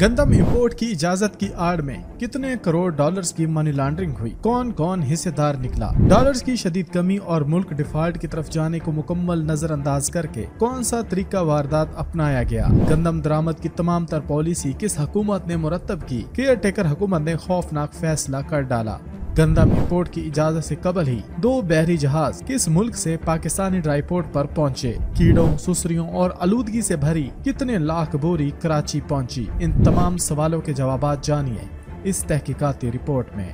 गंदम इंपोर्ट की इजाजत की आड़ में कितने करोड़ डॉलर्स की मनी लॉन्ड्रिंग हुई, कौन कौन हिस्सेदार निकला, डॉलर्स की शदीद कमी और मुल्क डिफॉल्ट की तरफ जाने को मुकम्मल नजरअंदाज करके कौन सा तरीका वारदात अपनाया गया, गंदम दरामद की तमाम तर पॉलिसी किस हुकूमत ने मुरतब की, केयर टेकर हुकूमत ने खौफनाक फैसला कर डाला। गंदम इंपोर्ट की इजाजत से कबल ही 2 बहरी जहाज किस मुल्क से पाकिस्तानी ड्राई पोर्ट पर पहुंचे, कीड़ों, सुसरियों और आलूदगी से भरी कितने लाख बोरी कराची पहुंची। इन तमाम सवालों के जवाब जानिए इस तहकीकाती रिपोर्ट में।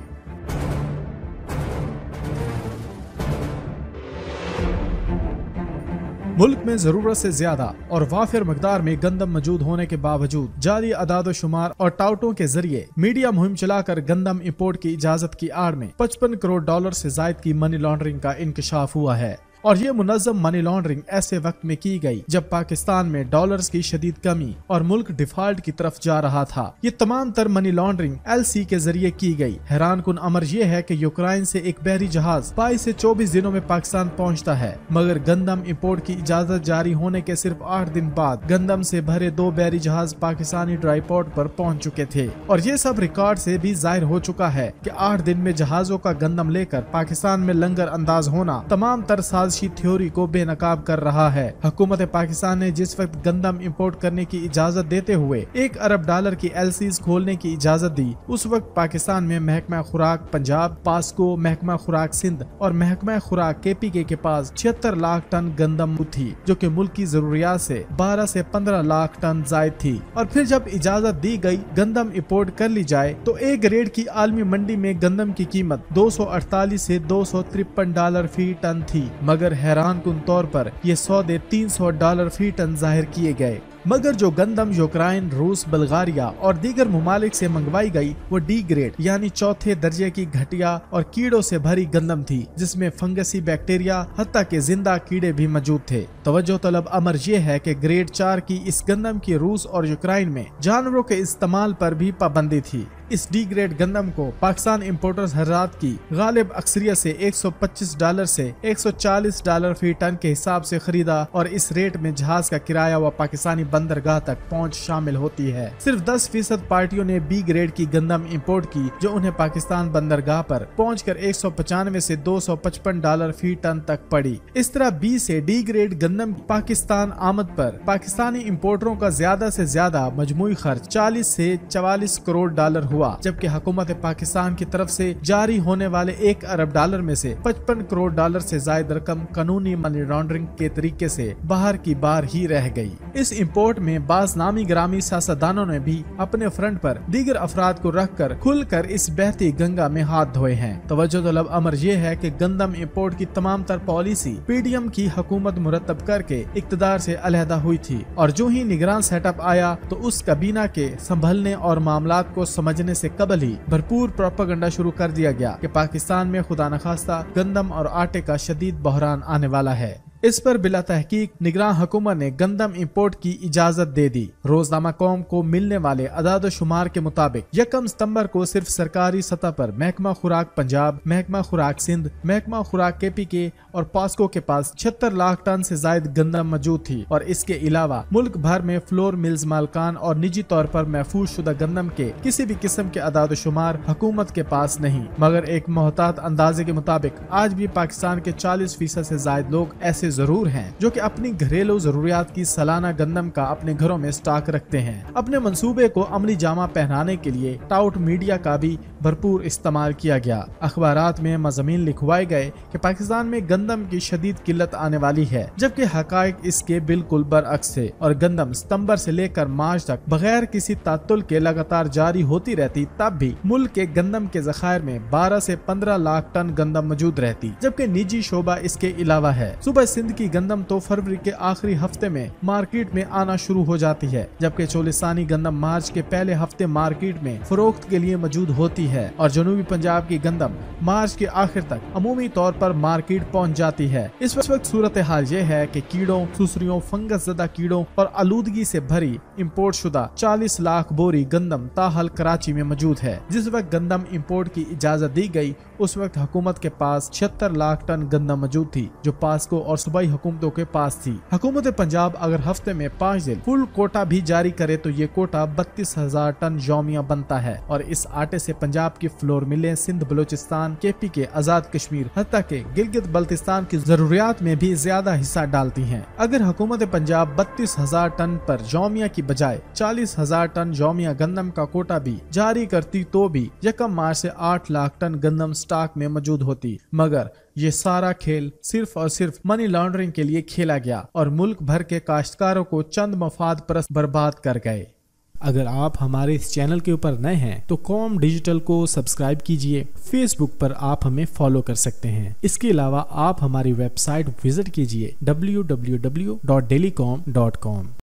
मुल्क में जरूरत से ज्यादा और वाफिर मकदार में गंदम मौजूद होने के बावजूद जाली अदाद शुमार और टाउटों के जरिए मीडिया मुहिम चलाकर गंदम इंपोर्ट की इजाजत की आड़ में 55 करोड़ डॉलर से जायद की मनी लॉन्ड्रिंग का इंकशाफ हुआ है। और ये मुनज़्ज़म मनी लॉन्ड्रिंग ऐसे वक्त में की गई जब पाकिस्तान में डॉलर्स की शदीद कमी और मुल्क डिफॉल्ट की तरफ जा रहा था। ये तमाम तर मनी लॉन्ड्रिंग LC के जरिए की गई। हैरान कुन अमर ये है कि यूक्रेन से एक बहरी जहाज 22 से 24 दिनों में पाकिस्तान पहुंचता है, मगर गंदम इंपोर्ट की इजाजत जारी होने के सिर्फ 8 दिन बाद गंदम से भरे 2 बहरी जहाज पाकिस्तानी ड्राई पोर्ट पर पहुंच चुके थे। और ये सब रिकॉर्ड से भी जाहिर हो चुका है कि 8 दिन में जहाजों का गंदम लेकर पाकिस्तान में लंगर अंदाज होना तमाम तर साजिशी थ्योरी को बेनकाब कर रहा है। हुकूमत पाकिस्तान ने जिस वक्त गंदम इंपोर्ट करने की इजाजत देते हुए 1 अरब डॉलर की LCs खोलने की इजाजत दी, उस वक्त पाकिस्तान में महकमा खुराक पंजाब, पास्को, महकमा खुराक सिंध और महकमा खुराक KPK के पास 76 लाख टन गंदम थी, जो कि मुल्क की जरूरियात से 12 से 15 लाख टन जायद थी। और फिर जब इजाजत दी गई गंदम इंपोर्ट कर ली जाए तो एक ग्रेड की आलमी मंडी में गंदम की कीमत 248 से 253 डॉलर फी टन थी, मगर हैरान कुन तौर पर ये सौदे 300 डॉलर फी टन जाहिर किए गए। मगर जो गंदम यूक्रेन, रूस, बल्गारिया और दीगर ममालिक से मंगवाई गई वो D ग्रेड यानी चौथे दर्जे की घटिया और कीड़ों से भरी गंदम थी, जिसमें फंगसी बैक्टीरिया हत्ता के जिंदा कीड़े भी मौजूद थे। तवज्जो तलब अमर ये है कि ग्रेड 4 की इस गंदम की रूस और यूक्रेन में जानवरों के इस्तेमाल पर भी पाबंदी थी। इस D ग्रेड गंदम को पाकिस्तान इंपोर्टर्स हजरात की गालिब अक्सरियत से 125 डॉलर से 140 डॉलर फी टन के हिसाब से खरीदा और इस रेट में जहाज का किराया व पाकिस्तानी बंदरगाह तक पहुंच शामिल होती है। सिर्फ 10% पार्टियों ने B ग्रेड की गंदम इंपोर्ट की, जो उन्हें पाकिस्तान बंदरगाह पर पहुंचकर 195 से 255 डॉलर फी टन तक पड़ी। इस तरह B से D ग्रेड गंदम पाकिस्तान आमद पर पाकिस्तानी इंपोर्टरों का ज्यादा से ज्यादा मजमूई खर्च 40 से 44 करोड़ डॉलर हुआ, जबकि हुकूमत पाकिस्तान की तरफ से जारी होने वाले 1 अरब डॉलर में से 55 करोड़ डॉलर से ज्यादा रकम कानूनी मनी लॉन्ड्रिंग के तरीके से बाहर की बाहर ही रह गई। इस इंपोर्ट में बाज नामी ग्रामी सियासतदानों ने भी अपने फ्रंट पर दीगर अफराद को रखकर खुलकर इस बहती गंगा में हाथ धोए हैं। तवज्जो तलब अमर ये है कि गंदम इंपोर्ट की तमाम तर पॉलिसी PDM की हुकूमत मुरतब करके इक्तदार से अलहदा हुई थी, और जो ही निगरान सेटअप आया तो उस कबीना के संभलने और मामलात को समझने से कबल ही भरपूर प्रोपेगेंडा शुरू कर दिया गया कि पाकिस्तान में खुदा न खास्ता गंदम और आटे का शदीद बहरान आने वाला है। इस पर बिला तहकीक निगरान हुकूमत ने गंदम इंपोर्ट की इजाजत दे दी। रोजनामा कौम को मिलने वाले अदाद शुमार के मुताबिक 1 सितंबर को सिर्फ सरकारी सतह पर महकमा खुराक पंजाब, महकमा खुराक सिंध, महकमा खुराक KPK और पास्को के पास 76 लाख टन से जायद गंदम मौजूद थी। और इसके अलावा मुल्क भर में फ्लोर मिल्स मालकान और निजी तौर पर महफूज शुदा गंदम के किसी भी किस्म के अदाद शुमार हुकूमत के पास नहीं। मगर एक मोहतात अंदाजे के मुताबिक आज भी पाकिस्तान के 40% से जायद लोग ऐसे जरूर हैं जो कि अपनी घरेलू जरूरियात की सालाना गंदम का अपने घरों में स्टॉक रखते हैं। अपने मंसूबे को अमली जामा पहनाने के लिए टाउट मीडिया का भी भरपूर इस्तेमाल किया गया। अखबारात में मज़ामीन लिखवाए गए कि पाकिस्तान में गंदम की शदीद किल्लत आने वाली है, जबकि हकायक इसके बिल्कुल बरअक्स थे और गंदम सितंबर से लेकर मार्च तक बगैर किसी तातुल के लगातार जारी होती रहती, तब भी मुल्क के गंदम के जखायर में 12 से 15 लाख टन गंदम मौजूद रहती, जबकि निजी शोबा इसके अलावा है। सुबह सिंध की गंदम तो फरवरी के आखिरी हफ्ते में मार्केट में आना शुरू हो जाती है, जबकि चोलिस्तानी गंदम मार्च के पहले हफ्ते मार्केट में फरोख्त के लिए मौजूद होती है और जनूबी पंजाब की गंदम मार्च के आखिर तक अमूमी तौर पर मार्केट पहुंच जाती है। इस वक्त सूरत हाल ये है कि कीड़ों, सुसरियों, फंगस ज़दा कीड़ों और आलूदगी से भरी इंपोर्ट शुदा 40 लाख बोरी गंदम ताहल कराची में मौजूद है। जिस वक्त गंदम इंपोर्ट की इजाजत दी गई उस वक्त हुकूमत के पास 76 लाख टन गंदम मौजूद थी, जो पास्को और सूबाई हुकूमतों के पास थी। हुकूमत पंजाब अगर हफ्ते में 5 दिन फुल कोटा भी जारी करे तो ये कोटा 32,000 टन यौमिया बनता है और इस आटे से पंजाब की फ्लोर मिलें, सिंध, बलूचिस्तान, KP के आजाद कश्मीर, हत्ता के गिलगित बल्तिस्तान की जरूरियात में भी ज्यादा हिस्सा डालती हैं। अगर हुकूमत पंजाब 32,000 टन पर यौमिया की बजाय 40,000 टन यौमिया गंदम का कोटा भी जारी करती तो भी यकम मार्च से 8 लाख टन गंदम स्टॉक में मौजूद होती। मगर ये सारा खेल सिर्फ और सिर्फ मनी लॉन्ड्रिंग के लिए खेला गया और मुल्क भर के काश्तकारों को चंद मफाद परस्त बर्बाद कर गए। अगर आप हमारे इस चैनल के ऊपर नए हैं तो कॉम डिजिटल को सब्सक्राइब कीजिए। फेसबुक पर आप हमें फॉलो कर सकते हैं। इसके अलावा आप हमारी वेबसाइट विजिट कीजिए www.dailycom.com।